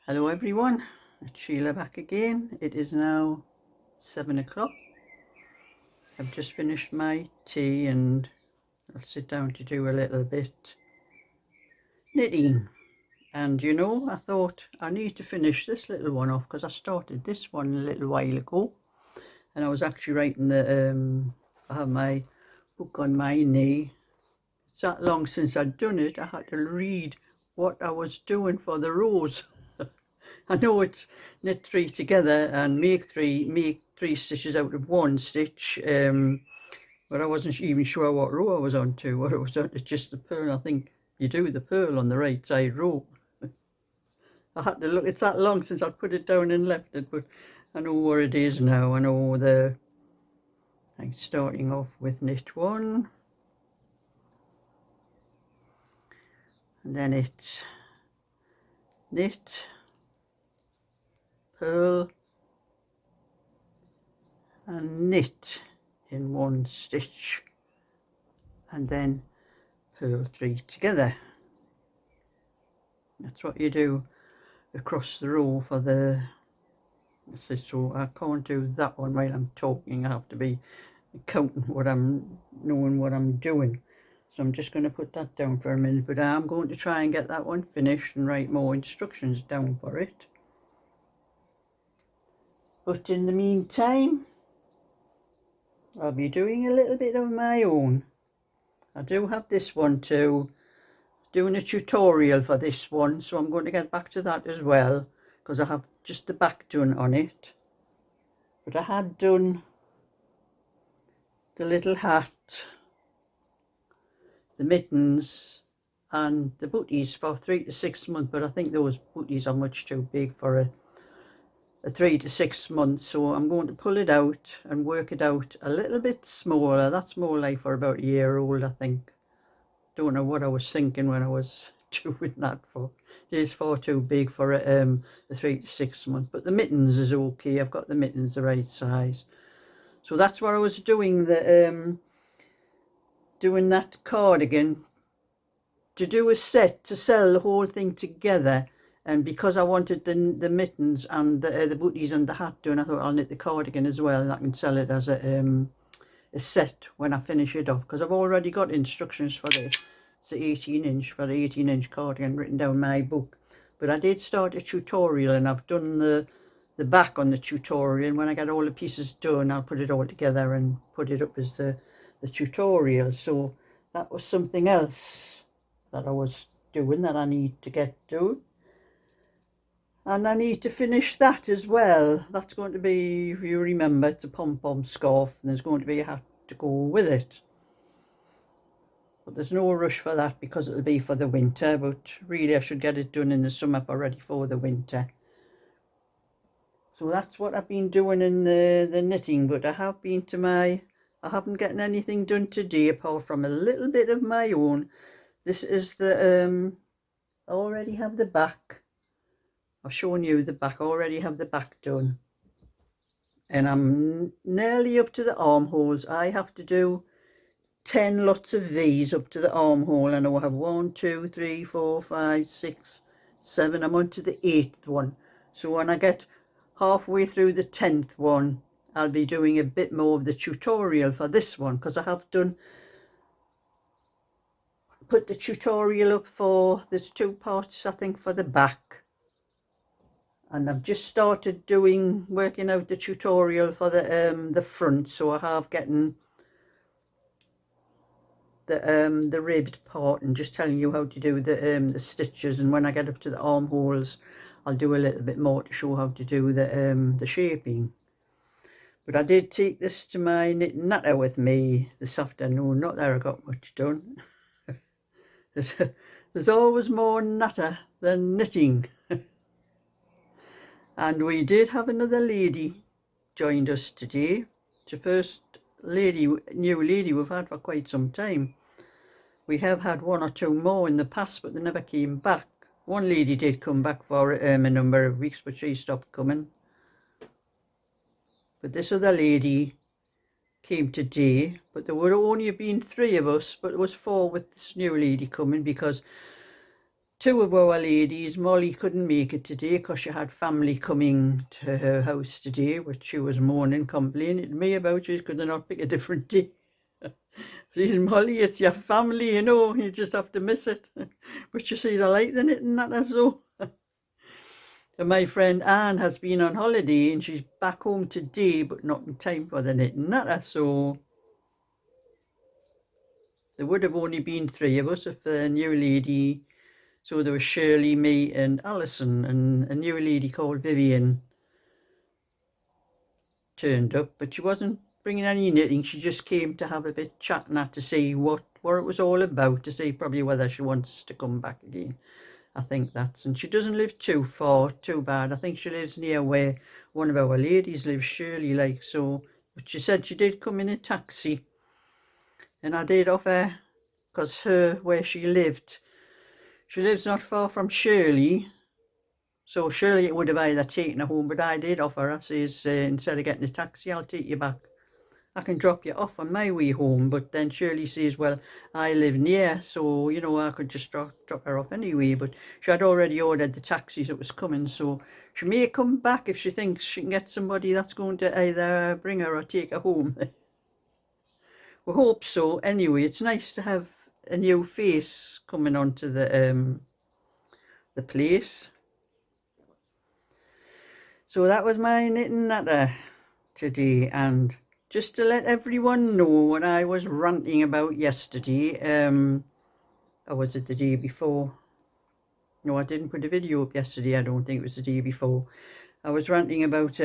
Hello everyone, it's Sheila back again. It is now 7 o'clock. I've just finished my tea and I'll sit down to do a little bit knitting. And you know, I thought I need to finish this little one off because I started this one a little while ago. And I was actually writing I have my book on my knee. It's that long since I'd done it, I had to read what I was doing for the rows. I know it's knit three together and make three stitches out of one stitch, but I wasn't even sure what row I was on to, what it was on. It's just the purl. I think you do the purl on the right side row. I had to look, it's that long since I put it down and left it, but I know where it is now. I know I'm starting off with knit one, and then it's knit, purl and knit in one stitch, and then purl three together. That's what you do across the row for the, so I can't do that one while I'm talking. I have to be counting knowing what I'm doing. So I'm just going to put that down for a minute, but I'm going to try and get that one finished and write more instructions down for it. But in the meantime, I'll be doing a little bit of my own. I do have this one too, doing a tutorial for this one, so I'm going to get back to that as well because I have just the back done on it. But I had done the little hat, the mittens and the booties for 3 to 6 months, but I think those booties are much too big for a 3 to 6 months, so I'm going to pull it out and work it out a little bit smaller. That's more like for about a year old, I think. Don't know what I was thinking when I was doing that for. It is far too big for a 3 to 6 months, but the mittens is okay. I've got the mittens the right size. So that's what I was doing, doing that cardigan to do a set to sell the whole thing together. And because I wanted the mittens and the booties and the hat done, I thought I'll knit the cardigan as well, and I can sell it as a set when I finish it off. Because I've already got instructions for it's the 18-inch, for the 18-inch cardigan written down in my book. But I did start a tutorial, and I've done the back on the tutorial. And when I get all the pieces done, I'll put it all together and put it up as the tutorial. So that was something else that I was doing that I need to get done. And I need to finish that as well. That's going to be, if you remember, it's a pom-pom scarf, and there's going to be a hat to go with it. But there's no rush for that because it'll be for the winter, but really I should get it done in the summer for ready for the winter. So that's what I've been doing in the knitting, but I haven't gotten anything done today apart from a little bit of my own. This is the, I already have the back. I've shown you the back. I already have the back done. And I'm nearly up to the armholes. I have to do 10 lots of these up to the armhole. And I have 1, 2, 3, 4, 5, 6, 7. I'm on to the 8th one. So when I get halfway through the 10th one, I'll be doing a bit more of the tutorial for this one, because I have put the tutorial up for, there's 2 parts I think for the back. And I've just started working out the tutorial for the front, so I have getting the ribbed part and just telling you how to do the stitches. And when I get up to the armholes, I'll do a little bit more to show how to do the shaping. But I did take this to my Natter with me this afternoon. Not that I got much done. There's always more Natter than knitting. And we did have another lady joined us today. It's the first new lady we've had for quite some time. We have had 1 or 2 more in the past, but they never came back. One lady did come back for a number of weeks, but she stopped coming. But this other lady came today, but there would only have been 3 of us, but there was 4 with this new lady coming because two of our ladies, Molly couldn't make it today because she had family coming to her house today, which she was mourning, complaining to me about. She could not pick a different day. She said, Molly, it's your family, you know, you just have to miss it. But you see, I like the knitting, that's so. And my friend Anne has been on holiday and she's back home today, but not in time for the knitting, that's so. There would have only been three of us if the new lady. So there was Shirley, me and Alison, and a new lady called Vivian turned up, but she wasn't bringing any knitting. She just came to have a bit chatting to see what it was all about, to see probably whether she wants to come back again. I think that's, and she doesn't live too far, too bad. I think she lives near where one of our ladies lives, Shirley, like so. But she said she did come in a taxi, and I did offer, because where she lives not far from Shirley. So surely it would have either taken her home, but I did offer her. I says, instead of getting a taxi, I'll take you back. I can drop you off on my way home. But then Shirley says, well, I live near, so, you know, I could just drop her off anyway. But she had already ordered the taxi that was coming, so she may come back if she thinks she can get somebody that's going to either bring her or take her home. We hope so. Anyway, it's nice to have a new face coming onto the place. So that was my knitting natter today, and just to let everyone know what I was ranting about yesterday, or was it the day before? No, I didn't put a video up yesterday. I don't think it was the day before. I was ranting about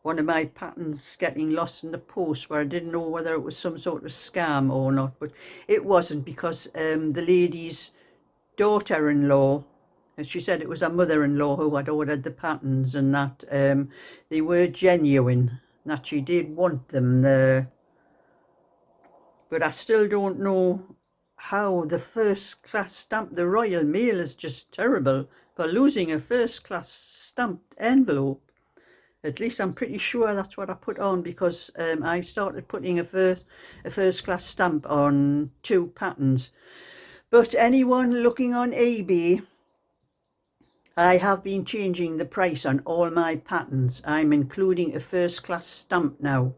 one of my patterns getting lost in the post, where I didn't know whether it was some sort of scam or not, but it wasn't, because the lady's daughter-in-law, and she said it was her mother-in-law who had ordered the patterns, and that they were genuine, that she did want them there. But I still don't know how the first class stamp, the Royal Mail, is just terrible for losing a first class stamped envelope. At least I'm pretty sure that's what I put on, because I started putting a first class stamp on 2 patterns. But anyone looking on eBay, I have been changing the price on all my patterns. I'm including a first class stamp now,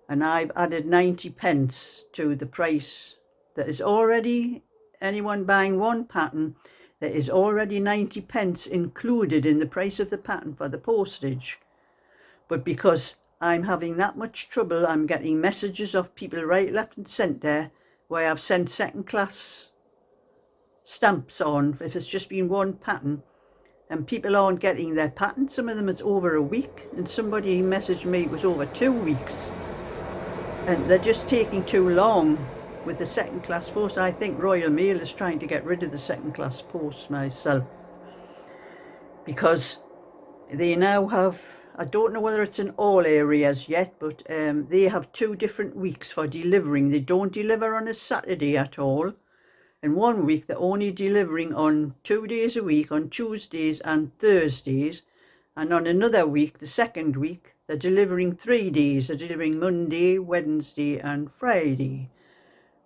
and I've added 90p to the price. That is already, anyone buying one pattern, there is already 90p included in the price of the pattern for the postage. But because I'm having that much trouble, I'm getting messages of people right, left and centre where I've sent second class stamps on, if it's just been one pattern, and people aren't getting their pattern. Some of them it's over a week, and somebody messaged me it was over 2 weeks, and they're just taking too long with the second class post. I think Royal Mail is trying to get rid of the second class post myself, because they now have, I don't know whether it's in all areas yet, but they have 2 different weeks for delivering. They don't deliver on a Saturday at all. In 1 week, they're only delivering on 2 days a week, on Tuesdays and Thursdays. And on another week, the second week, they're delivering 3 days. They're delivering Monday, Wednesday and Friday.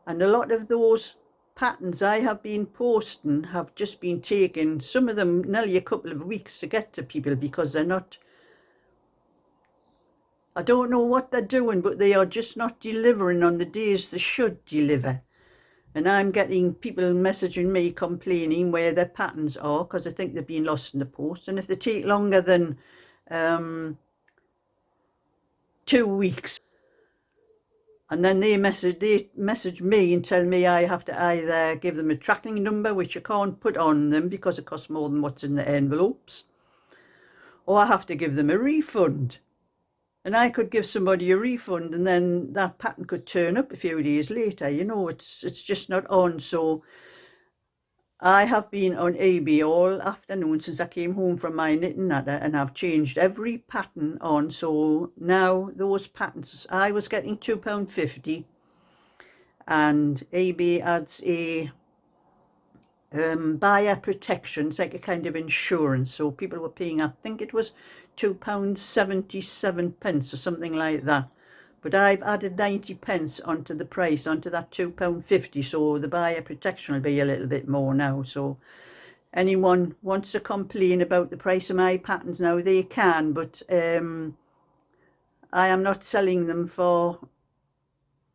And a lot of those patterns I have been posting have just been taken, some of them nearly a couple of weeks to get to people, because they're not, I don't know what they're doing, but they are just not delivering on the days they should deliver. And I'm getting people messaging me complaining where their patterns are, because I think they've been lost in the post. And if they take longer than 2 weeks, and then they message me and tell me I have to either give them a tracking number, which I can't put on them because it costs more than what's in the envelopes, or I have to give them a refund. And I could give somebody a refund, and then that pattern could turn up a few days later. You know, it's just not on. So I have been on eBay all afternoon since I came home from my knitting natter, and I've changed every pattern on. So now those patterns, I was getting £2.50, and eBay adds a buyer protection. It's like a kind of insurance. So people were paying, I think it was £2.77 or something like that But I've added 90p onto the price, onto that £2.50, so the buyer protection will be a little bit more now. So anyone wants to complain about the price of my patterns now, they can, but I am not selling them for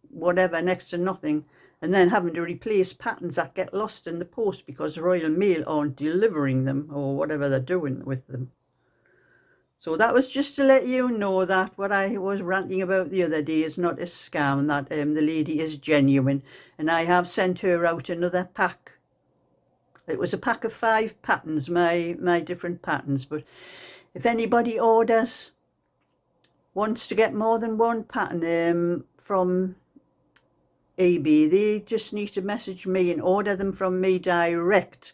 whatever, next to nothing, and then having to replace patterns that get lost in the post because Royal Mail aren't delivering them or whatever they're doing with them. So that was just to let you know that what I was ranting about the other day is not a scam, that the lady is genuine, and I have sent her out another pack. It was a pack of 5 patterns, my different patterns, but if anybody wants to get more than one pattern from eBay, they just need to message me and order them from me direct,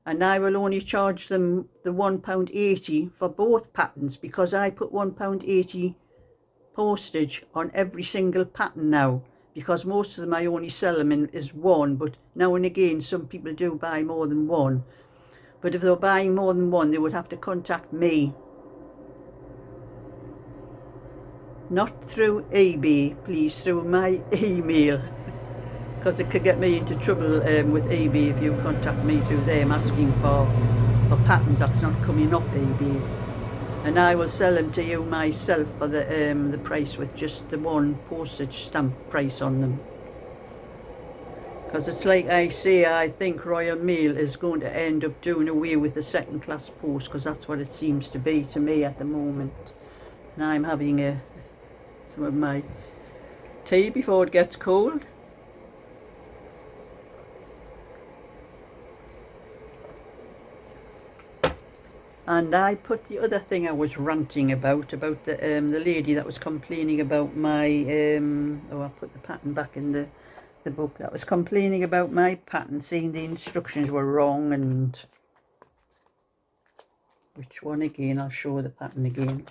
and I will only charge them the £1.80 for both patterns, because I put £1.80 postage on every single pattern now, because most of them I only sell them in as one, but now and again some people do buy more than one. But if they're buying more than one, they would have to contact me, not through eBay, please, through my email, because it could get me into trouble with eBay if you contact me through them asking for patterns that's not coming off eBay, and I will sell them to you myself for the price with just the one postage stamp price on them. Because it's like I say, I think Royal Mail is going to end up doing away with the second class post, because that's what it seems to be to me at the moment. And I'm having some of my tea before it gets cold. And I put the other thing I was ranting about the lady that was complaining about my I put the pattern back in the book, that was complaining about my pattern, saying the instructions were wrong. And which one again? I'll show the pattern again.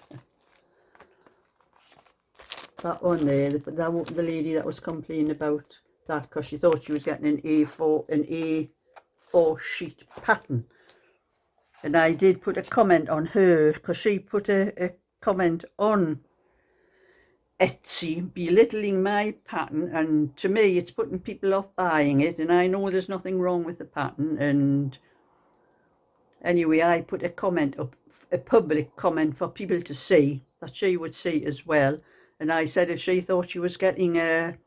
That one there, the lady that was complaining about that, because she thought she was getting an A4 sheet pattern. And I did put a comment on her, because she put a comment on Etsy belittling my pattern, and to me it's putting people off buying it, and I know there's nothing wrong with the pattern. And anyway, I put a comment up, a public comment for people to see, that she would see as well. And I said if she thought she was getting an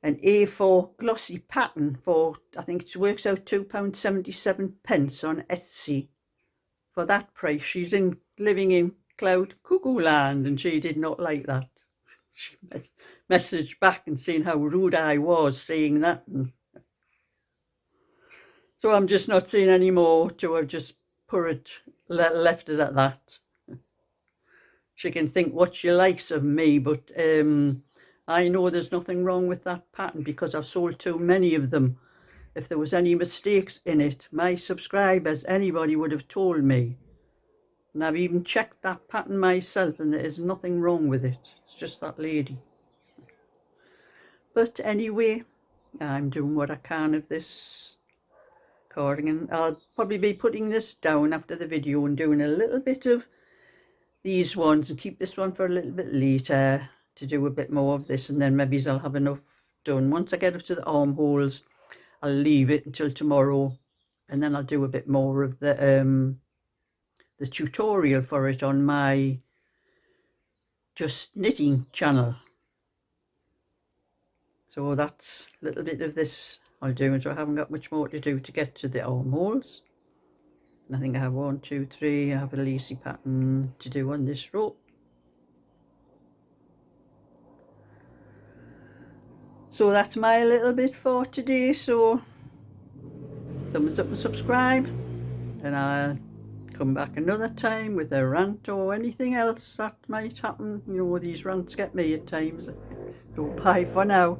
A4 glossy pattern for, I think it works out £2.77 on Etsy, for that price, she's living in cloud cuckoo land, and she did not like that. She messaged back and saying how rude I was saying that. And so I'm just not saying any more to her, just left it at that. She can think what she likes of me, but I know there's nothing wrong with that pattern, because I've sold too many of them. If there was any mistakes in it, my subscribers, anybody would have told me. And I've even checked that pattern myself, and there is nothing wrong with it. It's just that lady. But anyway, I'm doing what I can of this cardigan. I'll probably be putting this down after the video and doing a little bit of these ones, and keep this one for a little bit later to do a bit more of this, and then maybe I'll have enough done. Once I get up to the armholes, I'll leave it until tomorrow, and then I'll do a bit more of the tutorial for it on my Just Knitting channel. So that's a little bit of this I'll do, and so I haven't got much more to do to get to the armholes. And I think I have 1, 2, 3. I have a lacy pattern to do on this row. So that's my little bit for today. So thumbs up and subscribe, and I'll come back another time with a rant or anything else that might happen. You know, these rants get me at times. So bye for now.